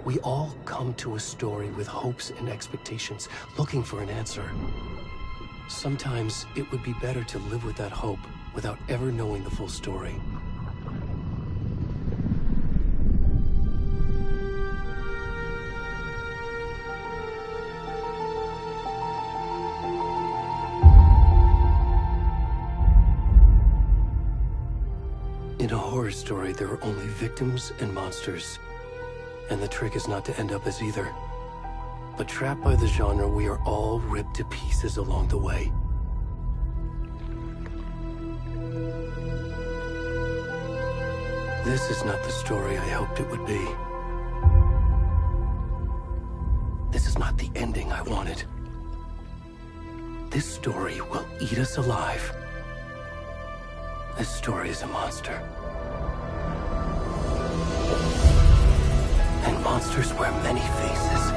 We all come to a story with hopes and expectations, looking for an answer. Sometimes it would be better to live with that hope without ever knowing the full story. In a horror story, there are only victims and monsters. And the trick is not to end up as either. But trapped by the genre, we are all ripped to pieces along the way. This is not the story I hoped it would be. This is not the ending I wanted. This story will eat us alive. This story is a monster. And monsters wear many faces.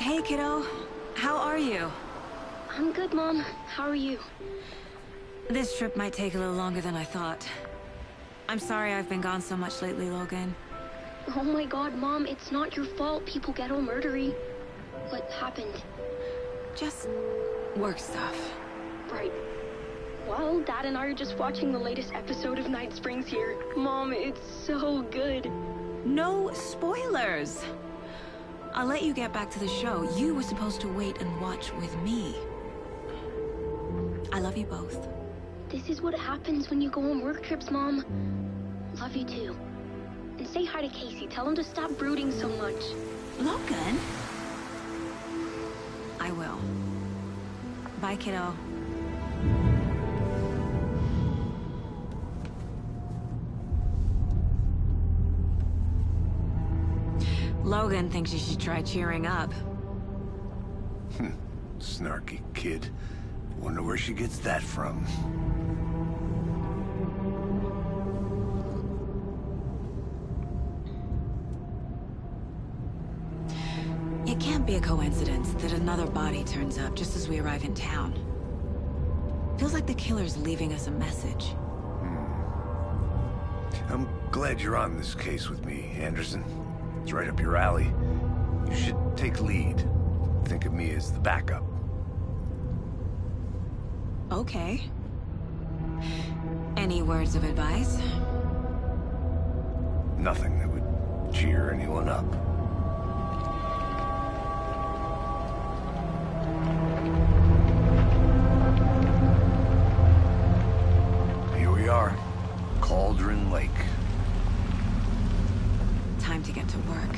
Hey, kiddo. How are you? I'm good, Mom. How are you? This trip might take a little longer than I thought. I'm sorry I've been gone so much lately, Logan. Oh my god, Mom, it's not your fault people get all murdery. What happened? Just work stuff. Right. Well, Dad and I are just watching the latest episode of Night Springs here. Mom, it's so good. No spoilers! I'll let you get back to the show. You were supposed to wait and watch with me. I love you both. This is what happens when you go on work trips, Mom. Love you too. And say hi to Casey. Tell him to stop brooding so much. Logan? I will. Bye, kiddo. Logan thinks you should try cheering up. Snarky kid. Wonder where she gets that from. It can't be a coincidence that another body turns up just as we arrive in town. Feels like the killer's leaving us a message. I'm glad you're on this case with me, Anderson. It's right up your alley. You should take lead. Think of me as the backup. Okay. Any words of advice? Nothing that would cheer anyone up. Here we are. Cauldron Lake. Time to get to work.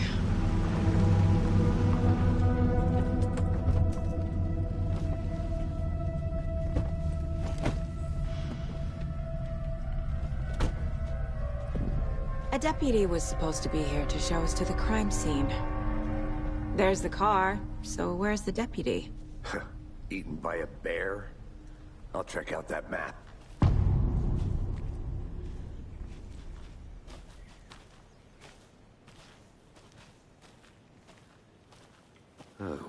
A deputy was supposed to be here to show us to the crime scene. There's the car, so where's the deputy? Eaten by a bear? I'll check out that map.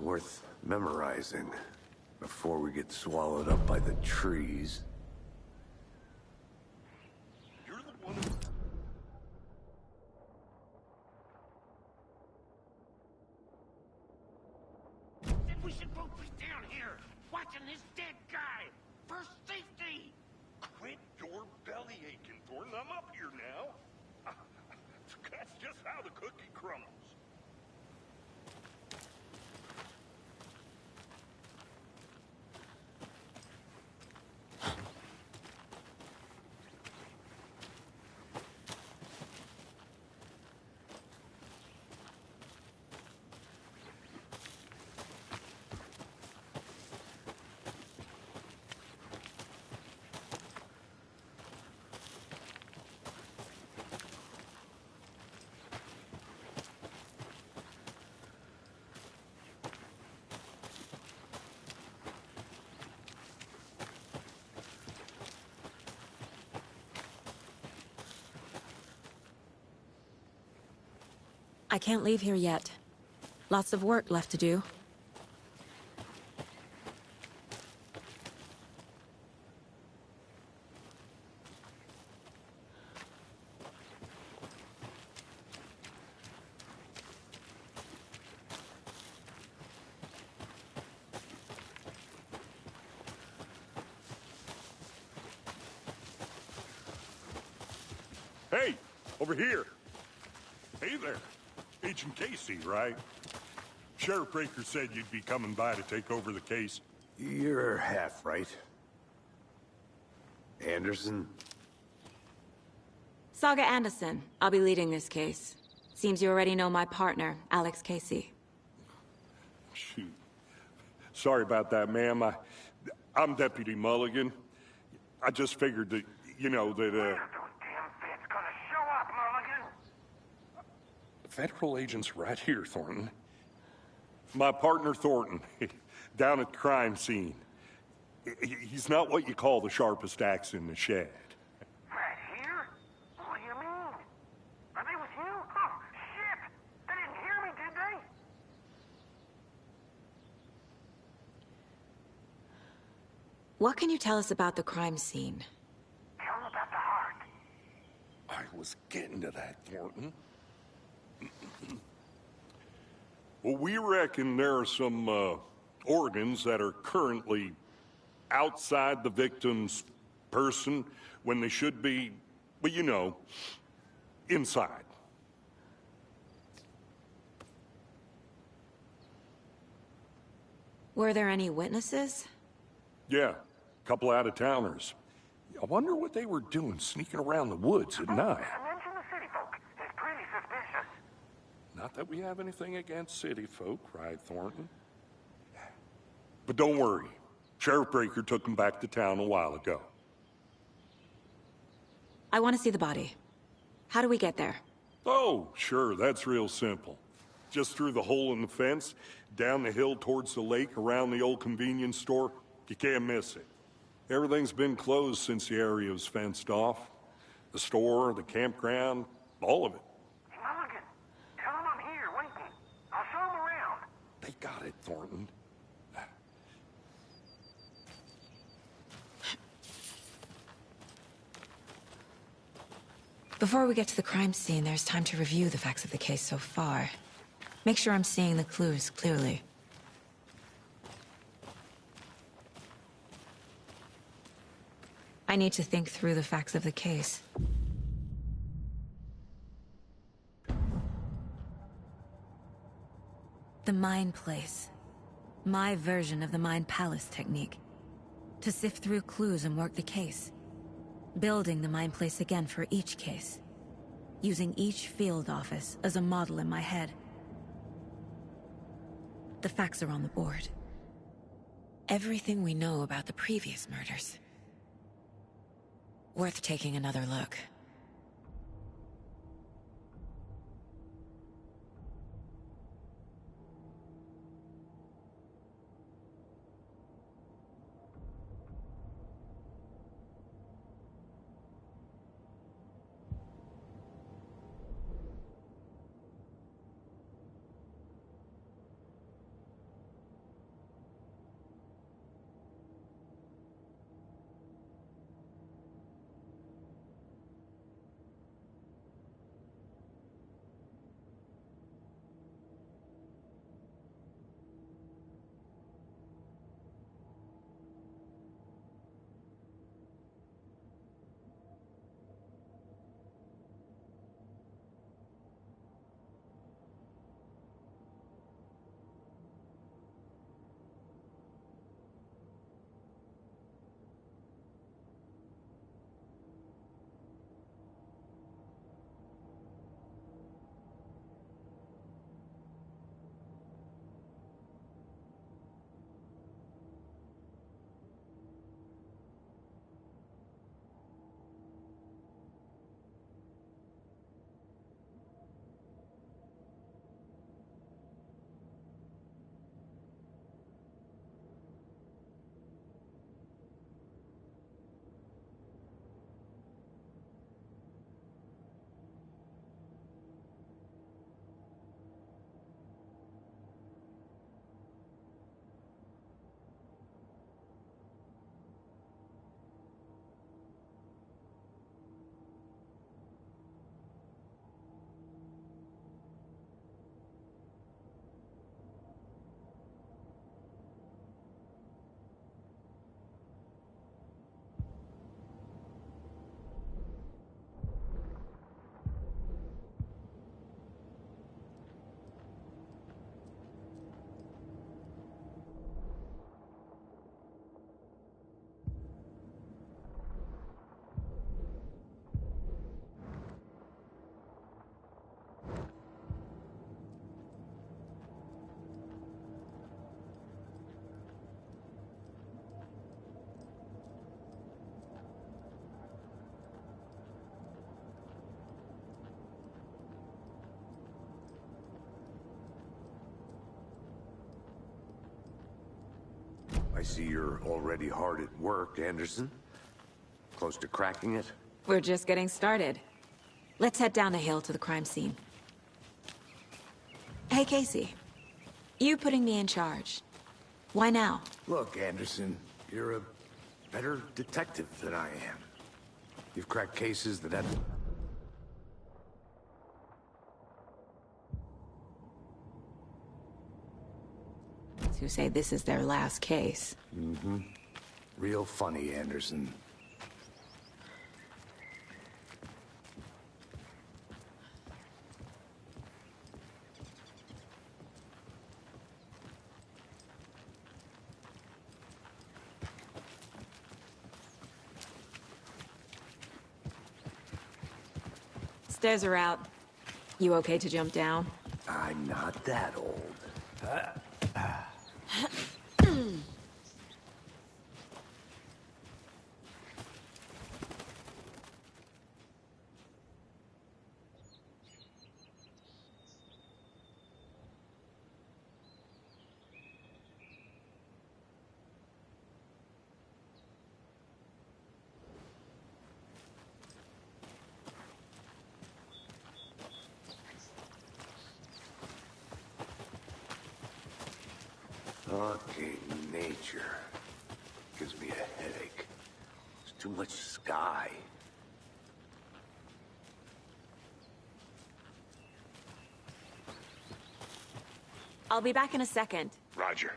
Worth memorizing before we get swallowed up by the trees. You're the one who... Then we should both be down here, watching this dead guy, for safety! Quit your belly aching, Thornton. I'm up here now. That's just how the cookie crumbles. I can't leave here yet. Lots of work left to do. Hey, over here. Hey there. Agent Casey, right? Sheriff Breaker said you'd be coming by to take over the case. You're half right. Anderson? Saga Anderson. I'll be leading this case. Seems you already know my partner, Alex Casey. Shoot. Sorry about that, ma'am. I'm Deputy Mulligan. I just figured that, you know, that, Federal agent's right here, Thornton. My partner, Thornton, down at the crime scene. He's not what you call the sharpest axe in the shed. Right here? What do you mean? Are they with you? Oh, shit! They didn't hear me, did they? What can you tell us about the crime scene? Tell him about the heart. I was getting to that, Thornton. Well, we reckon there are some, organs that are currently outside the victim's person when they should be, well, you know, inside. Were there any witnesses? Yeah, a couple out-of-towners. I wonder what they were doing sneaking around the woods at night. Mention the city folk. It's pretty suspicious. Not that we have anything against city folk, right, Thornton? But don't worry. Sheriff Breaker took them back to town a while ago. I want to see the body. How do we get there? Oh, sure, that's real simple. Just through the hole in the fence, down the hill towards the lake, around the old convenience store. You can't miss it. Everything's been closed since the area was fenced off. The store, the campground, all of it. Mulligan, tell him I'm here waiting. I'll show him around. They got it, Thornton. Before we get to the crime scene, there's time to review the facts of the case so far. Make sure I'm seeing the clues clearly. I need to think through the facts of the case. The Mind Place. My version of the Mind Palace technique. To sift through clues and work the case. Building the Mind Place again for each case. Using each field office as a model in my head. The facts are on the board. Everything we know about the previous murders. Worth taking another look. I see you're already hard at work, Anderson. Close to cracking it? We're just getting started. Let's head down the hill to the crime scene. Hey, Casey. You putting me in charge. Why now? Look, Anderson, you're a better detective than I am. You've cracked cases that have... Who say this is their last case. Mm-hmm. Real funny, Anderson. Stairs are out. You okay to jump down? I'm not that old. Okay, nature. Gives me a headache. There's too much sky. I'll be back in a second. Roger.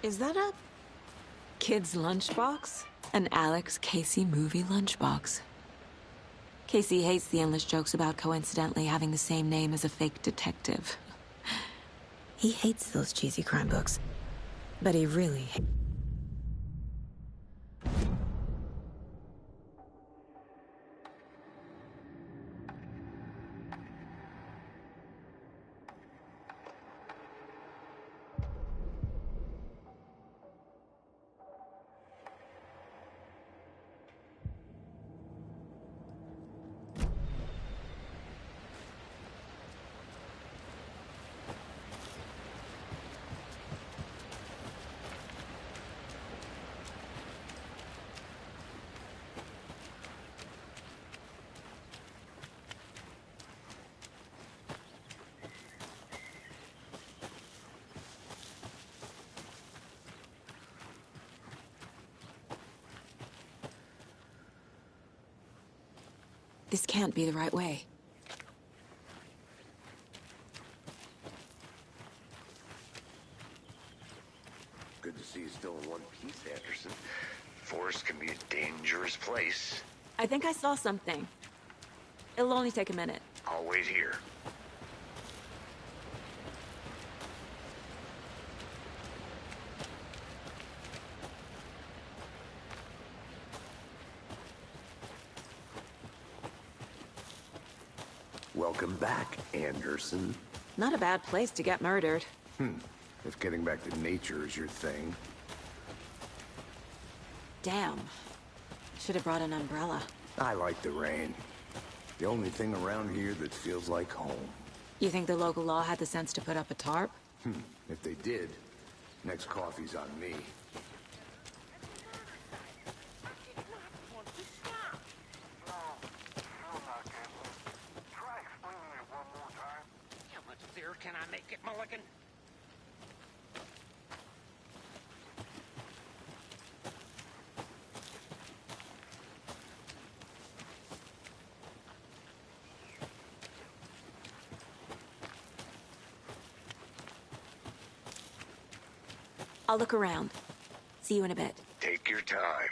Is that a kid's lunchbox? An Alex Casey movie lunchbox. Casey hates the endless jokes about coincidentally having the same name as a fake detective. He hates those cheesy crime books. But he really This can't be the right way. Good to see you still in one piece, Anderson. Forest can be a dangerous place. I think I saw something. It'll only take a minute. I'll wait here. Welcome back, Anderson. Not a bad place to get murdered. If getting back to nature is your thing. Damn. Should have brought an umbrella. I like the rain. The only thing around here that feels like home. You think the local law had the sense to put up a tarp? If they did, next coffee's on me. How much clearer can I make it, Mulligan? I'll look around. See you in a bit. Take your time.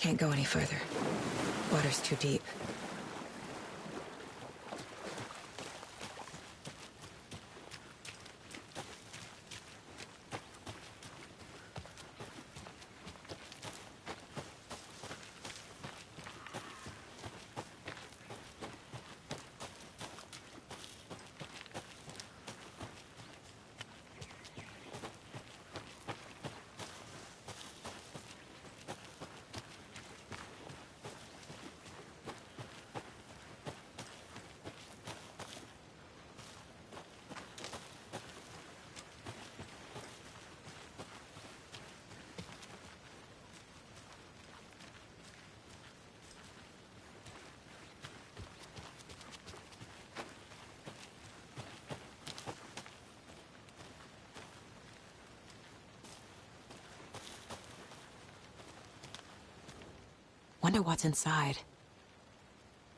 Can't go any further. Water's too deep. Wonder what's inside.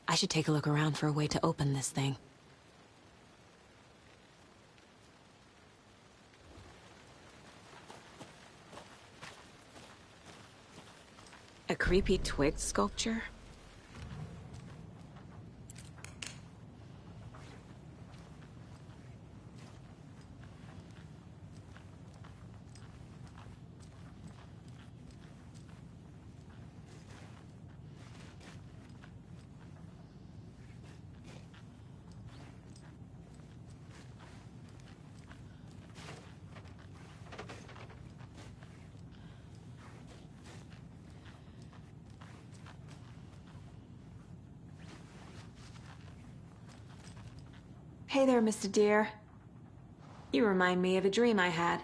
I should take a look around for a way to open this thing. A creepy twig sculpture? Hey there, Mr. Deer. You remind me of a dream I had.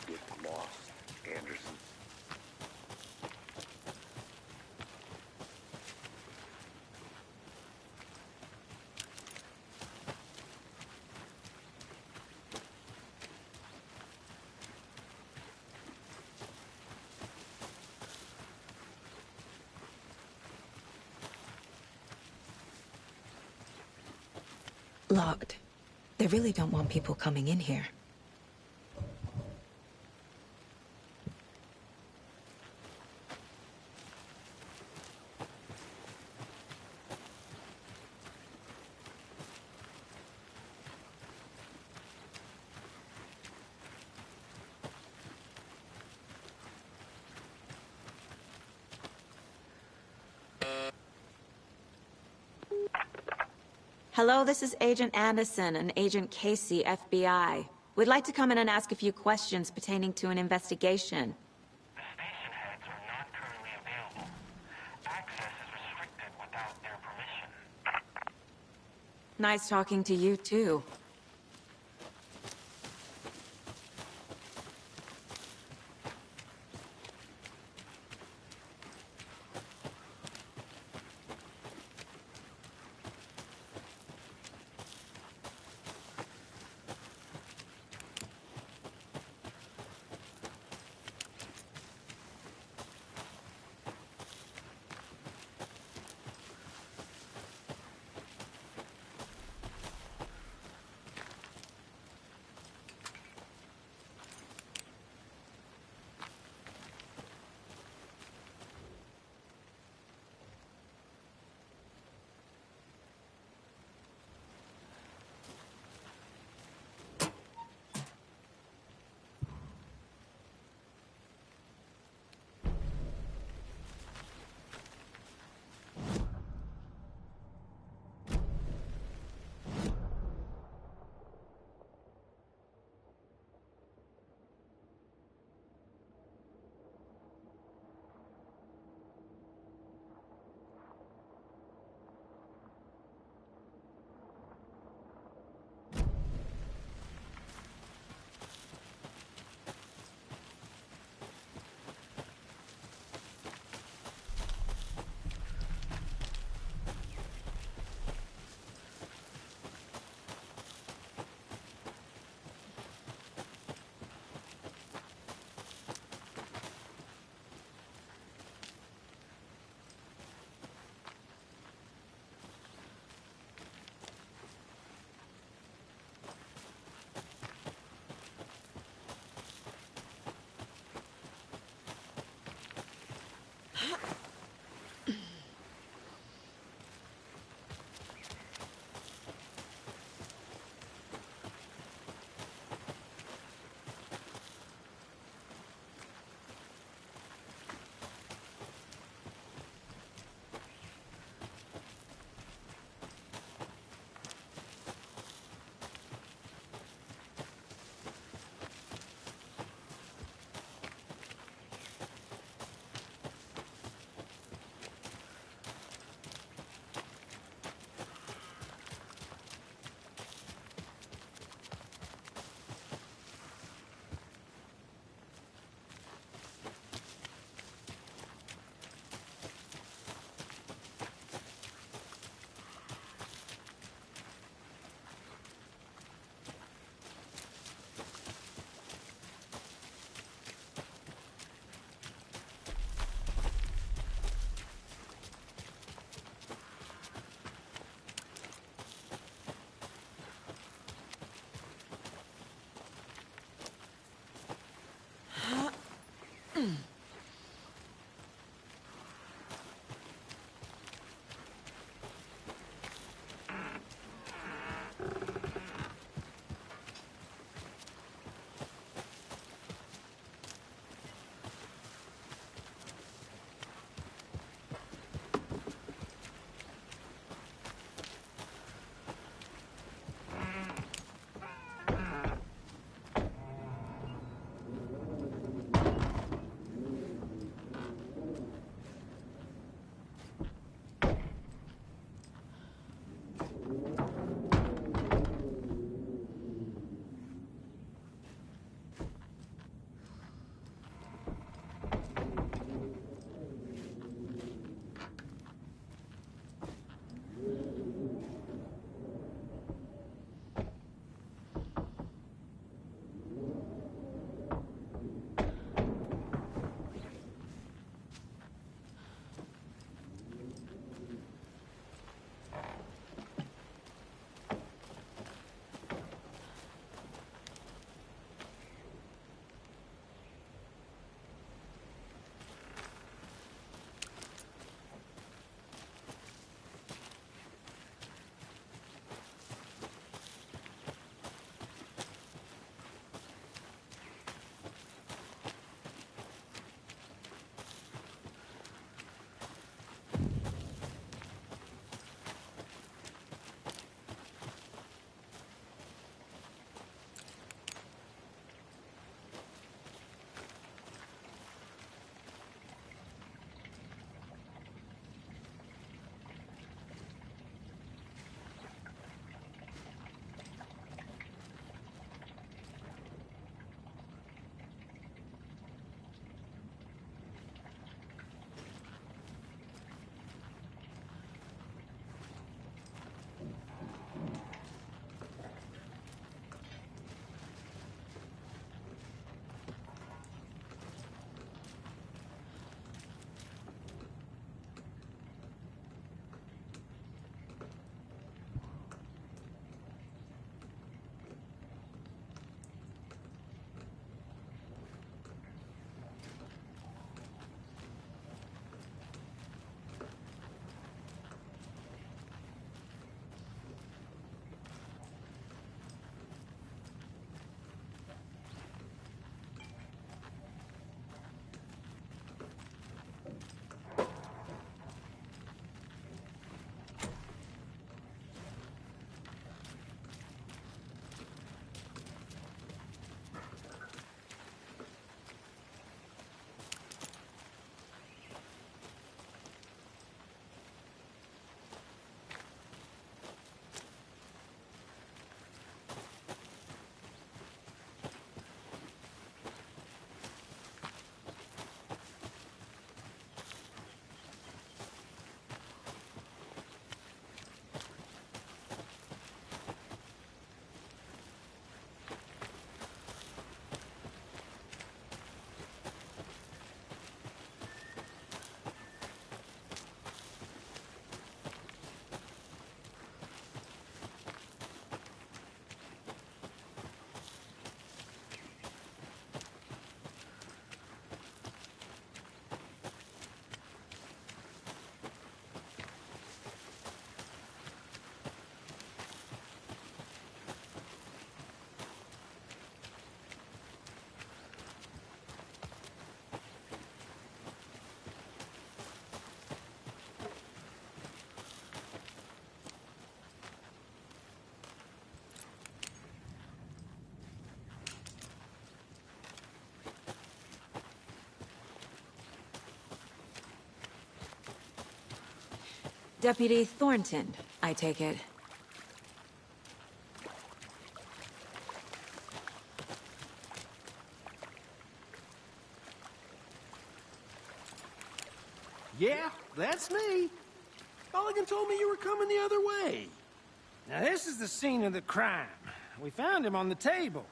get lost, Anderson. Locked. They really don't want people coming in here. Hello, this is Agent Anderson and Agent Casey, FBI. We'd like to come in and ask a few questions pertaining to an investigation. The station heads are not currently available. Access is restricted without their permission. Nice talking to you, too. Deputy Thornton, I take it. Yeah, that's me. Mulligan told me you were coming the other way. Now, this is the scene of the crime. We found him on the table.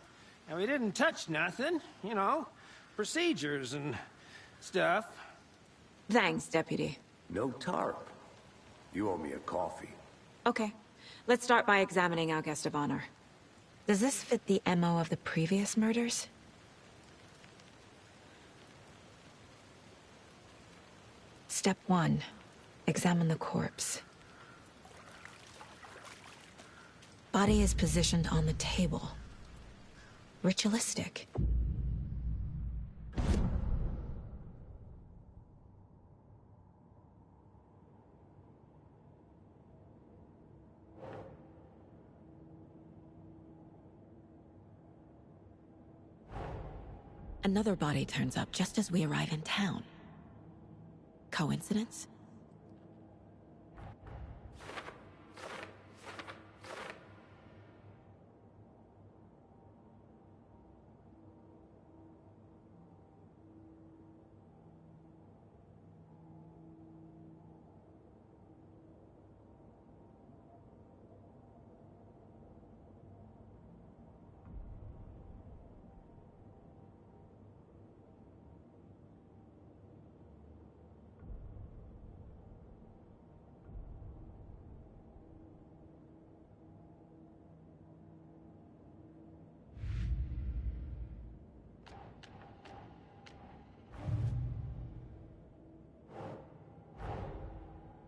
And we didn't touch nothing, you know, procedures and stuff. Thanks, Deputy. No tarp. You owe me a coffee. Okay. Let's start by examining our guest of honor. Does this fit the MO of the previous murders? Step 1. Examine the corpse. Body is positioned on the table. Ritualistic. Another body turns up just as we arrive in town. Coincidence?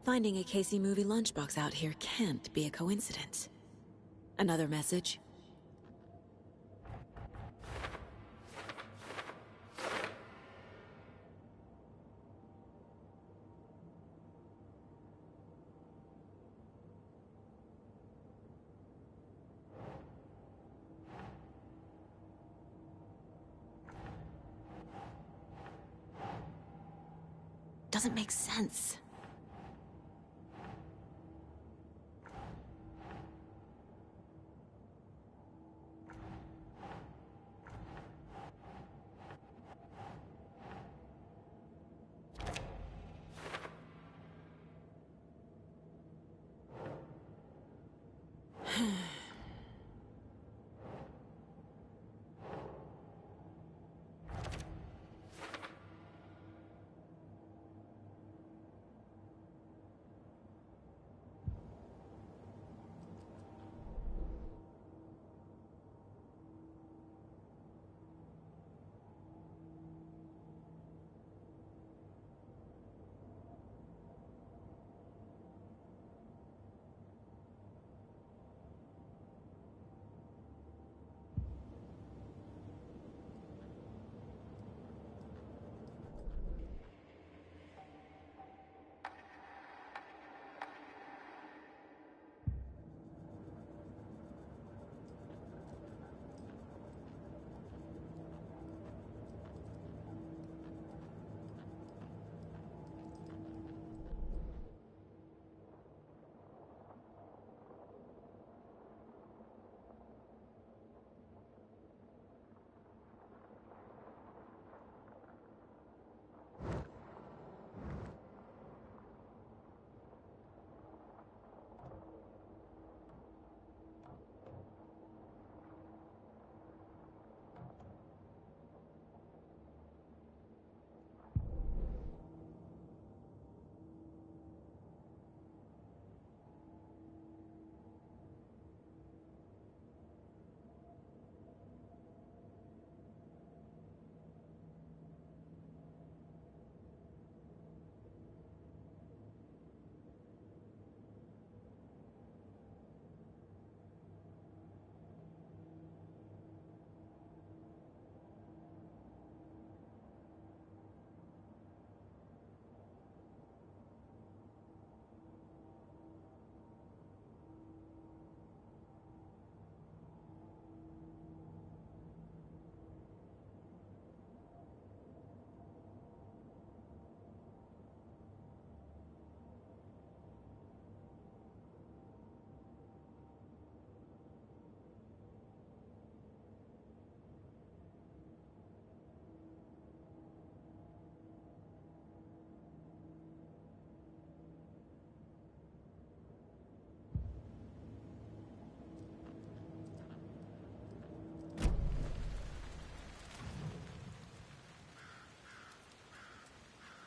Finding a Casey movie lunchbox out here can't be a coincidence. Another message? Doesn't make sense.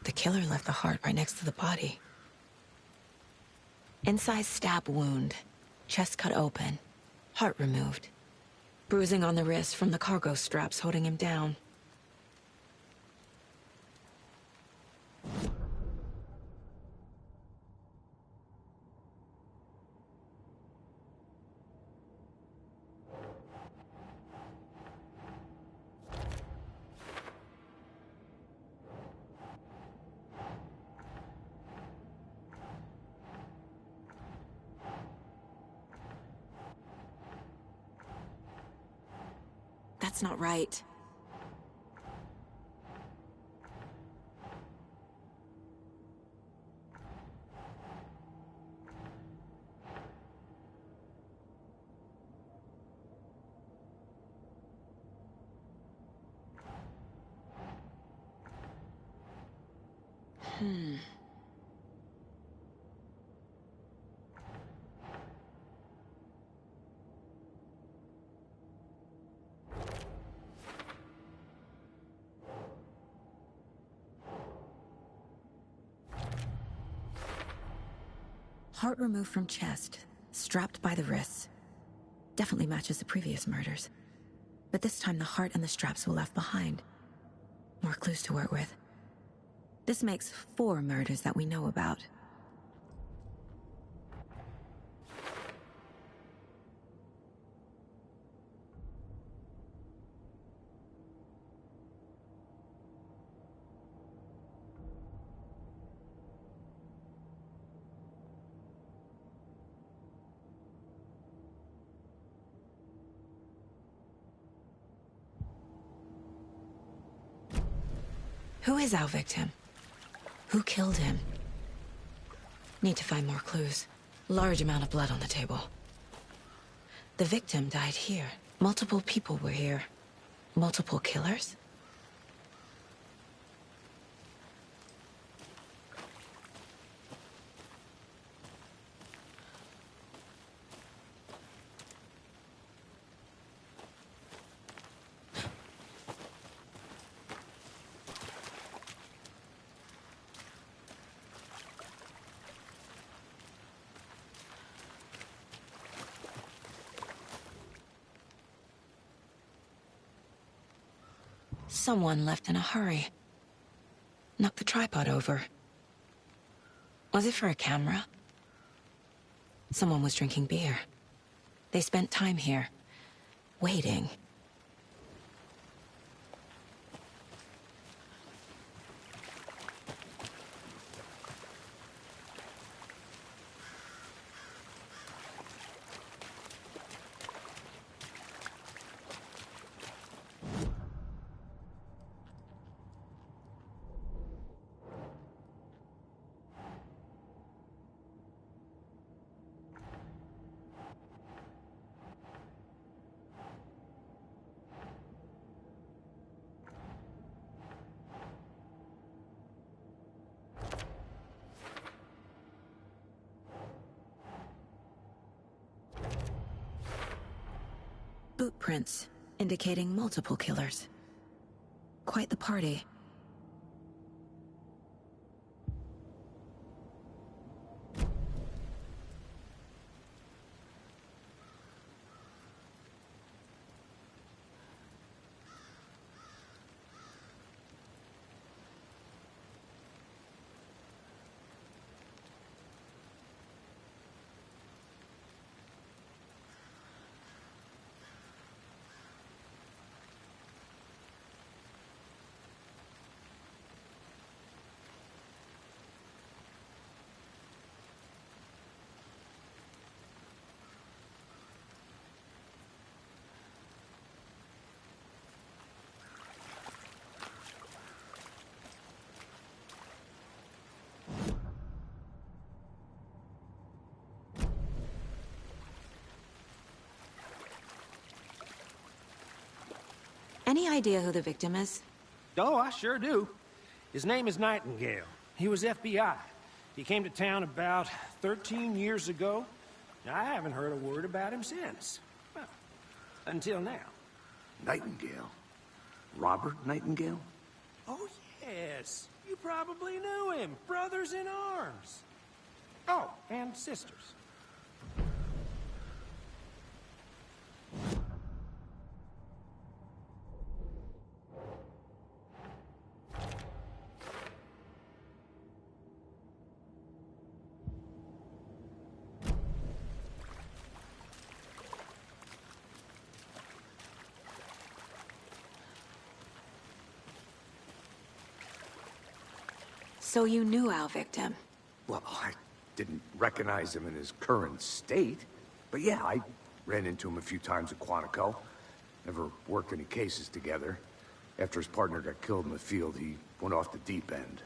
The killer left the heart right next to the body. Incised stab wound. Chest cut open. Heart removed. Bruising on the wrist from the cargo straps holding him down. That's not right. Heart removed from chest, strapped by the wrists. Definitely matches the previous murders. But this time the heart and the straps were left behind. More clues to work with. This makes 4 murders that we know about. Who is our victim? Who killed him? Need to find more clues. Large amount of blood on the table. The victim died here. Multiple people were here. Multiple killers? Someone left in a hurry. Knocked the tripod over. Was it for a camera? Someone was drinking beer. They spent time here, waiting. Boot prints, indicating multiple killers. Quite the party. Any idea who the victim is? Oh, I sure do. His name is Nightingale. He was FBI. He came to town about 13 years ago. I haven't heard a word about him since. Well, until now. Nightingale? Robert Nightingale? Oh, Yes, you probably knew him. Brothers in arms. Oh, and sisters. So you knew our victim? Well, I didn't recognize him in his current state. But yeah, I ran into him a few times at Quantico. Never worked any cases together. After his partner got killed in the field, he went off the deep end.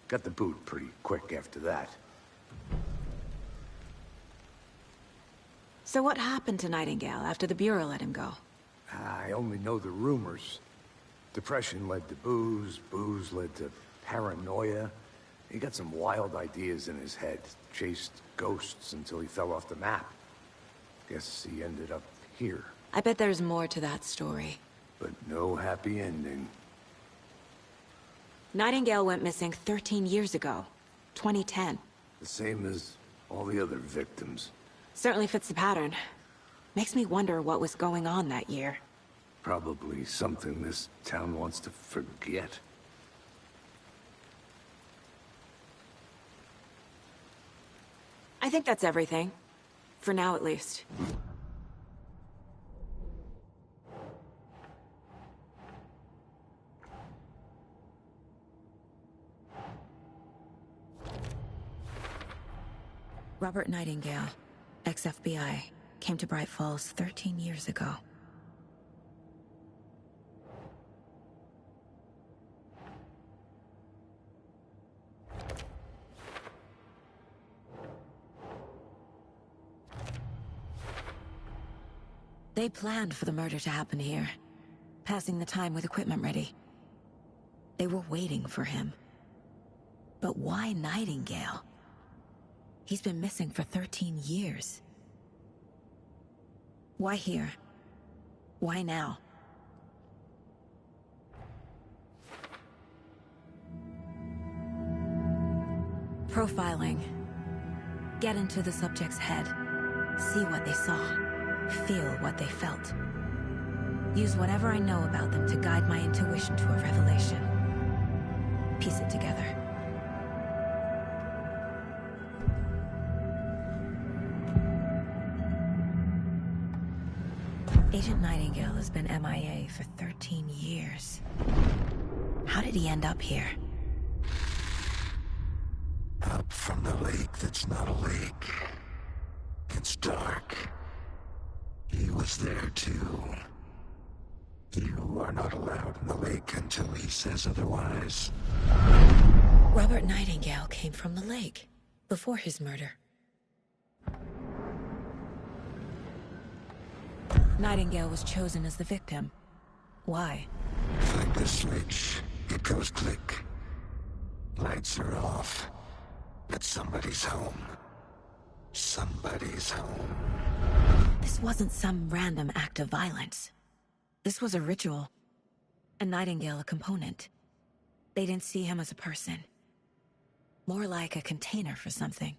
Got the boot pretty quick after that. So what happened to Nightingale after the Bureau let him go? I only know the rumors. Depression led to booze, booze led to paranoia. He got some wild ideas in his head, chased ghosts until he fell off the map. Guess he ended up here. I bet there's more to that story. But no happy ending. Nightingale went missing 13 years ago. 2010. The same as all the other victims. Certainly fits the pattern. Makes me wonder what was going on that year. Probably something this town wants to forget. I think that's everything. For now, at least. Robert Nightingale, ex-FBI, came to Bright Falls 13 years ago. They planned for the murder to happen here, passing the time with equipment ready. They were waiting for him. But why Nightingale? He's been missing for 13 years. Why here? Why now? Profiling. Get into the subject's head. See what they saw. Feel what they felt. Use whatever I know about them to guide my intuition to a revelation. Piece it together. Agent Nightingale has been MIA for 13 years. How did he end up here? Up from the lake that's not a lake. It's dark. He was there too. You are not allowed in the lake until he says otherwise. Robert Nightingale came from the lake, before his murder. Nightingale was chosen as the victim. Why? Flick the switch, it goes click. Lights are off. But somebody's home. Somebody's home. This wasn't some random act of violence. This was a ritual. And Nightingale a component. They didn't see him as a person. More like a container for something.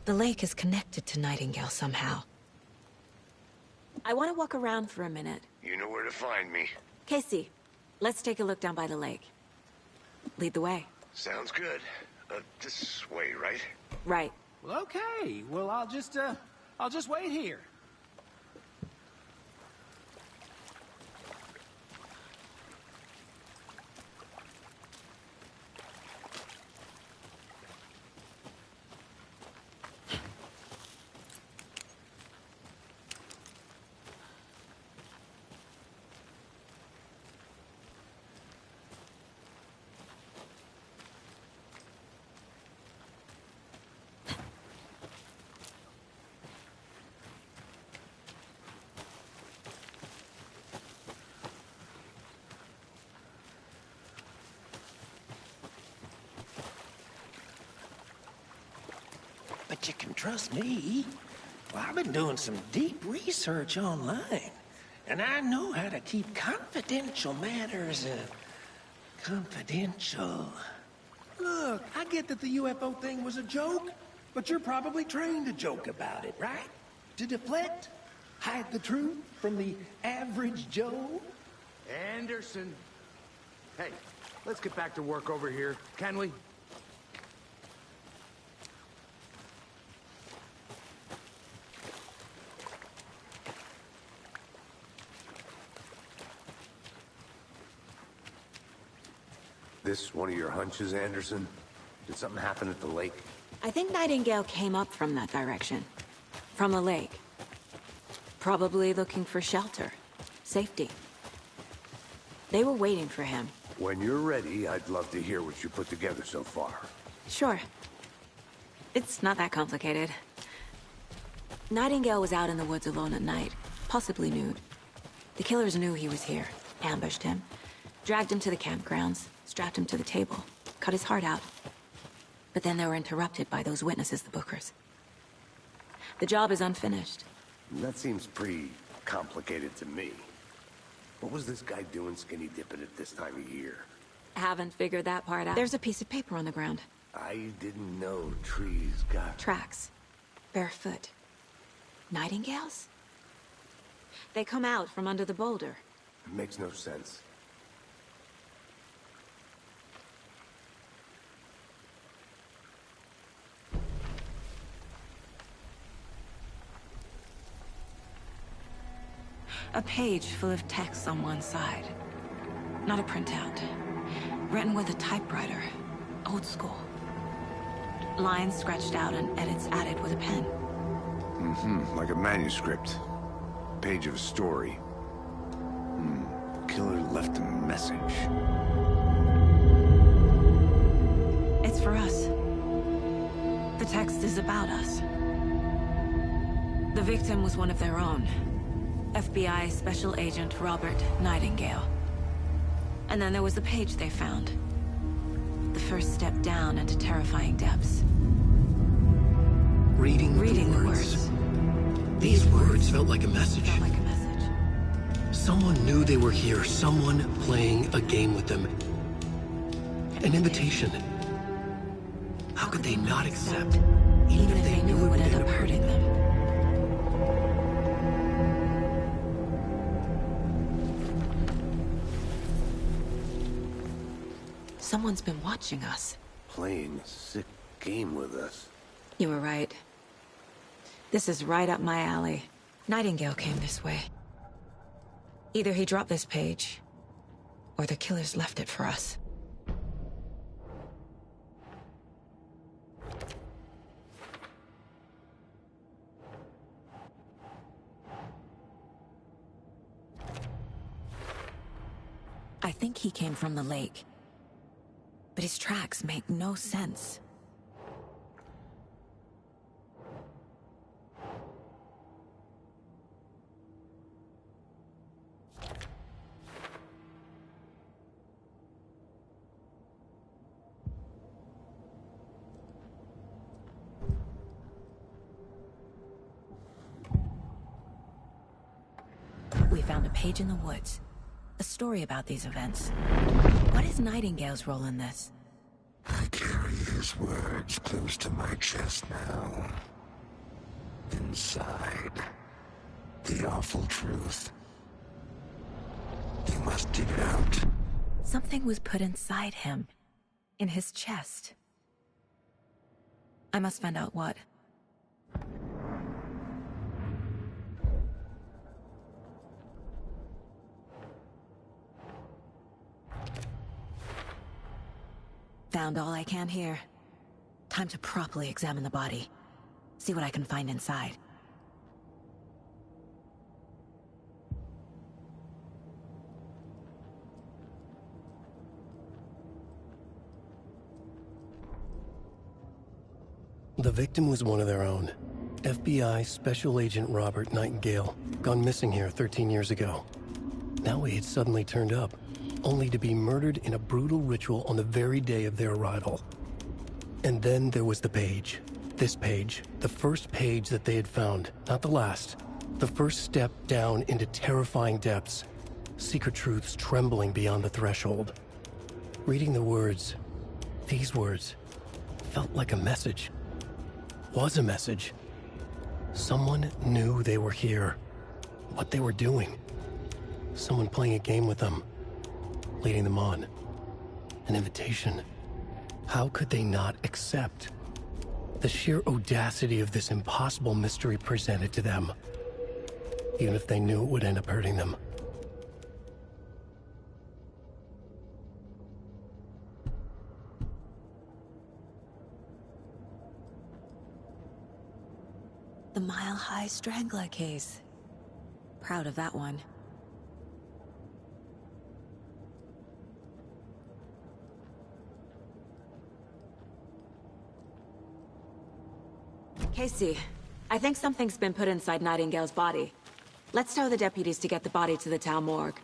The lake is connected to Nightingale somehow. I want to walk around for a minute. You know where to find me. Casey, let's take a look down by the lake. Lead the way. Sounds good. This way, right? Right. Well, okay. Well, I'll just wait here. you can trust me. Well, I've been doing some deep research online, and I know how to keep confidential matters, confidential. Look, I get that the UFO thing was a joke, but you're probably trained to joke about it, right? To deflect? Hide the truth from the average Joe? Anderson. Hey, let's get back to work over here, can we? This one of your hunches, Anderson? Did something happen at the lake? I think Nightingale came up from that direction. From the lake. Probably looking for shelter. Safety. They were waiting for him. When you're ready, I'd love to hear what you put together so far. Sure. It's not that complicated. Nightingale was out in the woods alone at night, possibly nude. The killers knew he was here, ambushed him, dragged him to the campgrounds, strapped him to the table, cut his heart out. But then they were interrupted by those witnesses, the Bookers. The job is unfinished. That seems pretty complicated to me. What was this guy doing skinny dipping at this time of year? Haven't figured that part out. There's a piece of paper on the ground. I didn't know trees got... Tracks. Barefoot. Nightingales? They come out from under the boulder. It makes no sense. A page full of text on one side. Not a printout. Written with a typewriter. Old school. Lines scratched out and edits added with a pen. Like a manuscript. Page of a story. Killer left a message. It's for us. The text is about us. The victim was one of their own. FBI Special Agent Robert Nightingale. And then there was the page they found. The first step down into terrifying depths. Reading the words. These words felt like a message. Someone knew they were here. Someone playing a game with them. An invitation. How could they not accept? Even if they knew it would end up hurting them. Someone's been watching us. Playing a sick game with us. You were right. This is right up my alley. Nightingale came this way. Either he dropped this page, or the killers left it for us. I think he came from the lake. But his tracks make no sense. We found a page in the woods. A story about these events. What is Nightingale's role in this? I carry his words close to my chest now. Inside, the awful truth. You must dig it out. Something was put inside him. In his chest. I must find out what. Found all I can here. Time to properly examine the body. See what I can find inside. The victim was one of their own. FBI Special Agent Robert Nightingale, gone missing here 13 years ago. Now he had suddenly turned up, only to be murdered in a brutal ritual on the very day of their arrival. And then there was the page. This page, the first page that they had found, not the last. The first step down into terrifying depths. Secret truths trembling beyond the threshold. Reading the words, these words, felt like a message. Was a message. Someone knew they were here. What they were doing. Someone playing a game with them. Leading them on. An invitation. How could they not accept? The sheer audacity of this impossible mystery presented to them. Even if they knew it would end up hurting them. The Mile High Strangler case. Proud of that one. Casey, I think something's been put inside Nightingale's body. Let's tell the deputies to get the body to the town morgue.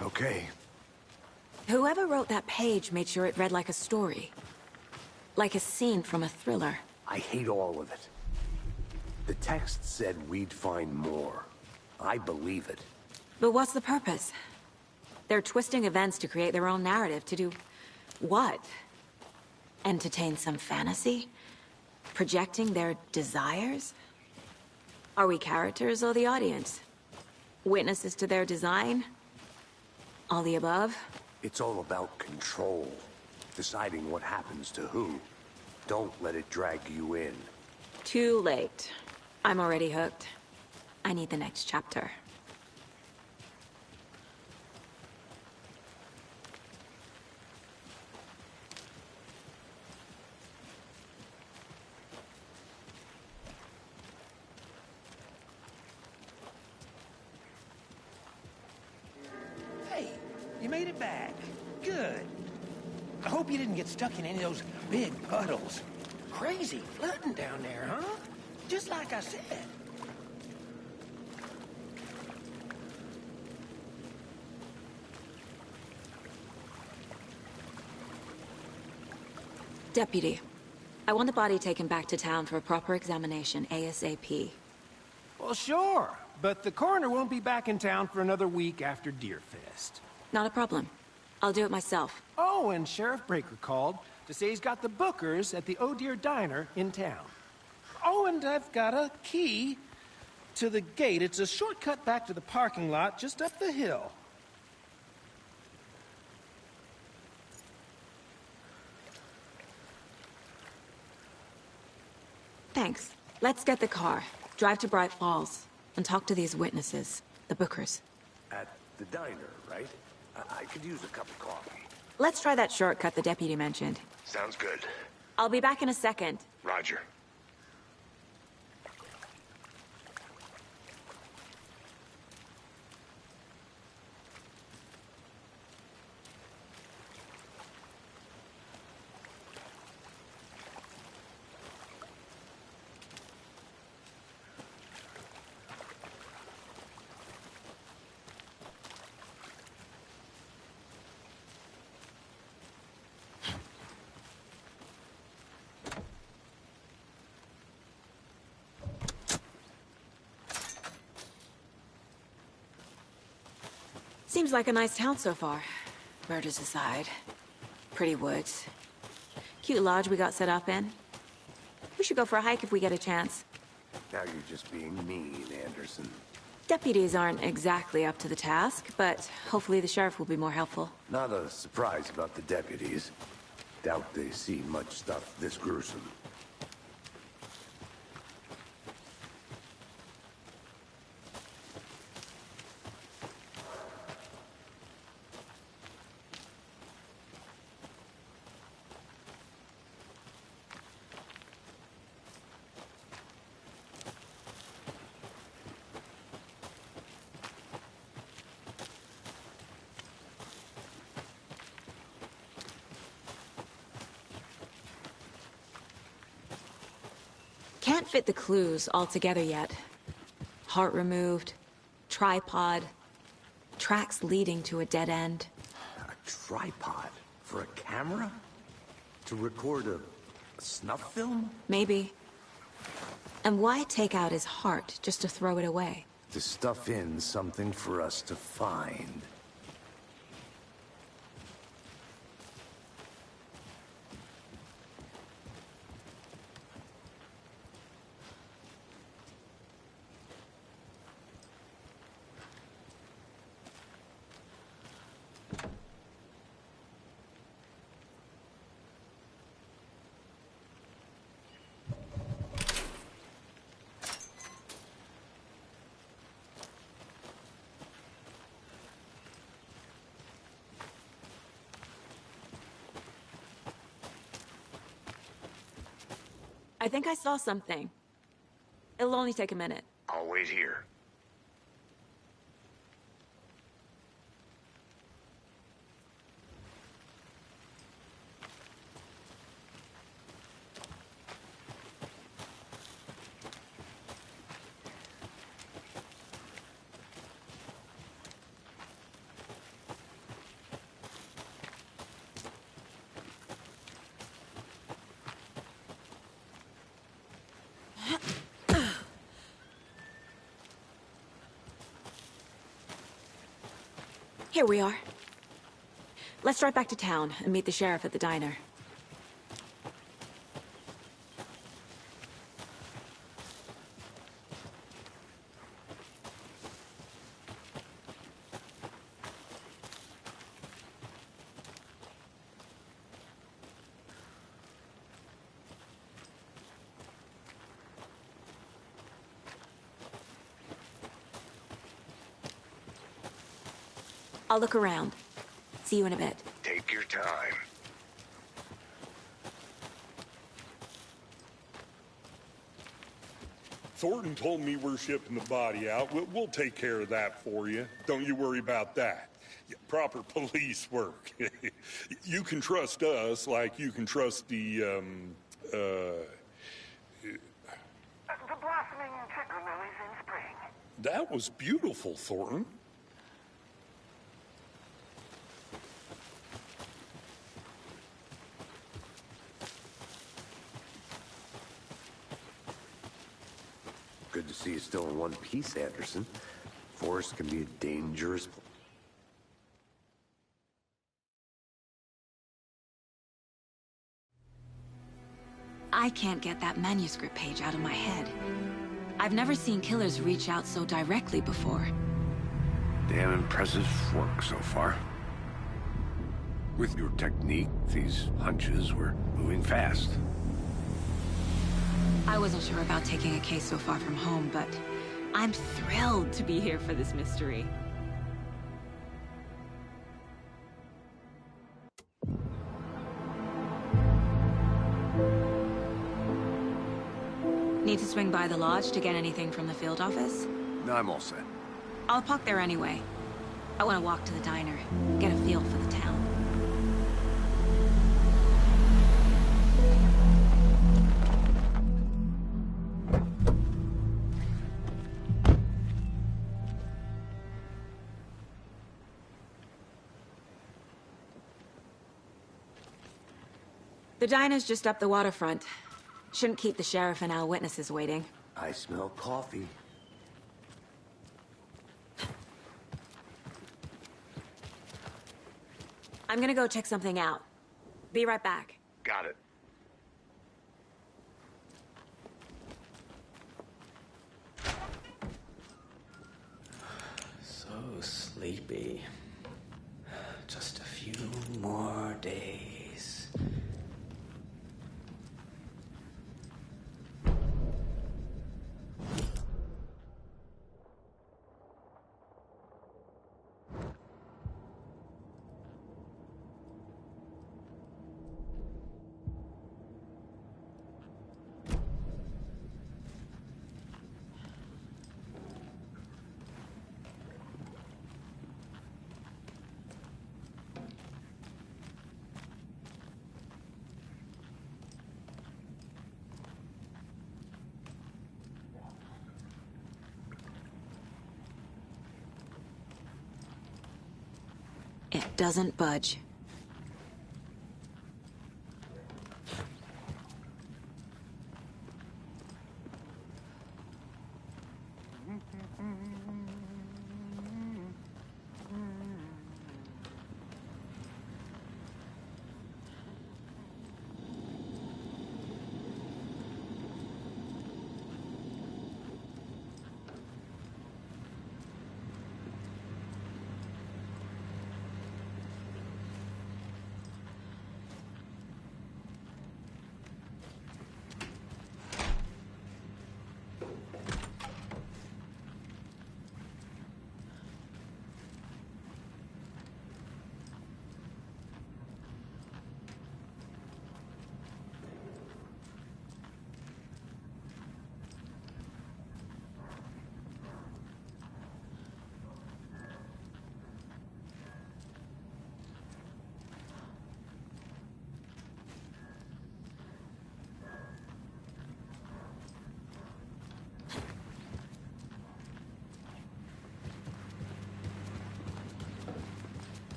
Okay. Whoever wrote that page made sure it read like a story. Like a scene from a thriller. I hate all of it. The text said we'd find more. I believe it. But what's the purpose? They're twisting events to create their own narrative. To do what? Entertain some fantasy? Projecting their desires? Are we characters or the audience? Witnesses to their design? All the above? It's all about control. Deciding what happens to who. Don't let it drag you in. Too late. I'm already hooked. I need the next chapter. Hey, you made it back. Good. I hope you didn't get stuck in any of those big puddles. Crazy flooding down there, huh? Just like I said. Deputy, I want the body taken back to town for a proper examination, ASAP. Well, sure. But the coroner won't be back in town for another week after Deerfest. Not a problem. I'll do it myself. Oh, and Sheriff Breaker called to say he's got the Bookers at the Oh Deer Diner in town. Oh, and I've got a key to the gate. It's a shortcut back to the parking lot just up the hill. Thanks. Let's get the car, drive to Bright Falls, and talk to these witnesses, the Bookers. At the diner, right? I could use a cup of coffee. Let's try that shortcut the deputy mentioned. Sounds good. I'll be back in a second. Roger. Seems like a nice town so far. Murders aside. Pretty woods. Cute lodge we got set up in. We should go for a hike if we get a chance. Now you're just being mean, Anderson. Deputies aren't exactly up to the task, but hopefully the sheriff will be more helpful. Not a surprise about the deputies. Doubt they see much stuff this gruesome. Can't fit the clues all together yet. Heart removed, tripod, tracks leading to a dead end. A tripod? For a camera? To record a snuff film? Maybe. And why take out his heart just to throw it away? To stuff in something for us to find. I think I saw something. It'll only take a minute. I'll wait here. Here we are. Let's drive back to town and meet the sheriff at the diner. I'll look around. See you in a bit. Take your time. Thornton told me we're shipping the body out. We'll take care of that for you. Don't you worry about that. Proper police work. You can trust us like you can trust the blossoming tiger lilies in spring. That was beautiful, Thornton. Good to see you still in one piece, Anderson. Forest can be a dangerous place. I can't get that manuscript page out of my head. I've never seen killers reach out so directly before. Damn impressive work so far. With your technique, these hunches were moving fast. I wasn't sure about taking a case so far from home, but I'm thrilled to be here for this mystery. Need to swing by the lodge to get anything from the field office? No, I'm all set. I'll park there anyway. I want to walk to the diner, get a feel for the town. The diner's just up the waterfront. Shouldn't keep the sheriff and our witnesses waiting. I smell coffee. I'm gonna go check something out. Be right back. Got it. So sleepy. Just a few more days. It doesn't budge.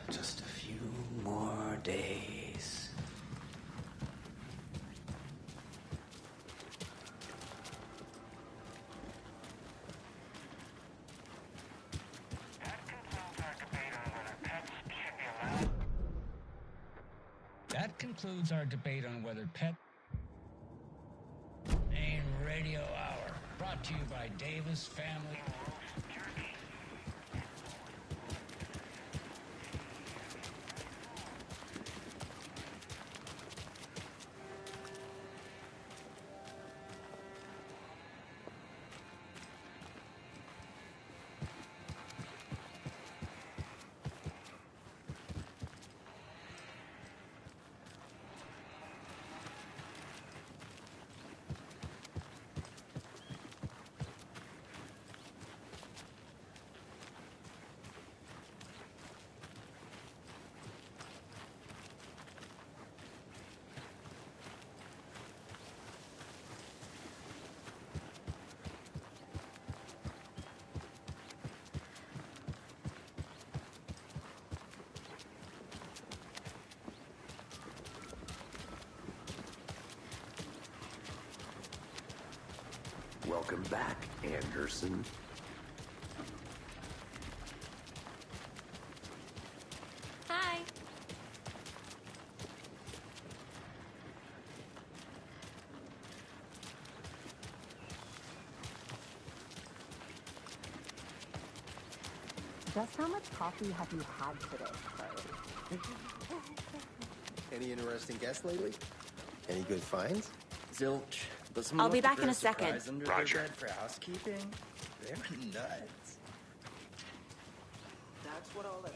Just a few more days. That concludes our debate on whether pet... AIM Radio Hour, brought to you by Davis Family. Welcome back, Anderson. Hi. Just how much coffee have you had today, Chloe? Any interesting guests lately? Any good finds? Zilch. But I'll be back in a second. Roger. For housekeeping? They're nuts. That's what all that